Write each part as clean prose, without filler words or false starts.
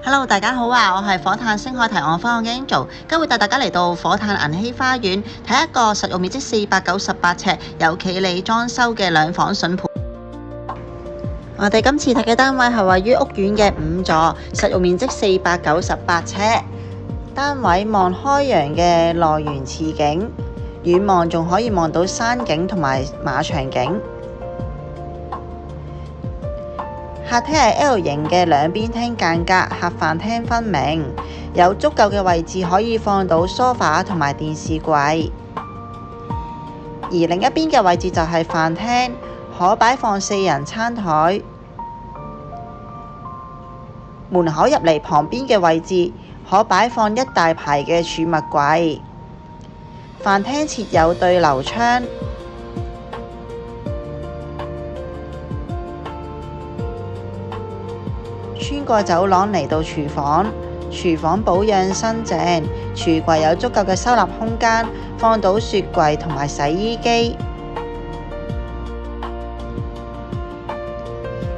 Hello， 大家好啊！我係火炭星海提案方案嘅 Angel， 今日會帶大家嚟到火炭銀禧花園睇一個實用面積498尺、有企理裝修嘅兩房筍盤。我哋今次睇嘅單位係位於屋苑嘅5座，實用面積498尺，單位望開揚嘅內園次景，遠望仲可以望到山景同埋馬場景。客廳係 L 型嘅兩邊廳間隔，客飯廳分明，有足夠嘅位置可以放到梳化同埋電視櫃。而另一邊嘅位置就係飯廳，可擺放4人餐台。門口入嚟旁邊嘅位置可擺放一大排嘅儲物櫃。飯廳設有對流窗。穿過走廊嚟到廚房，廚房保養新淨，廚櫃有足夠嘅收納空間，放到雪櫃同埋洗衣機。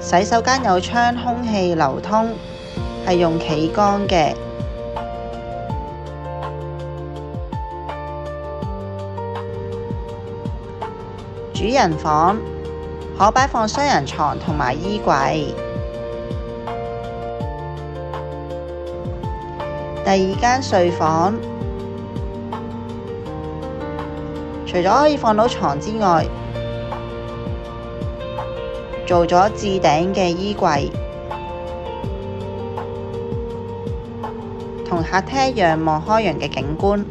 洗手間有窗，空氣流通，係用企缸嘅。主人房可擺放雙人床同埋衣櫃。第二間睡房，除咗可以放到床之外，做咗置頂嘅衣櫃，同客廳一樣望開揚嘅景觀。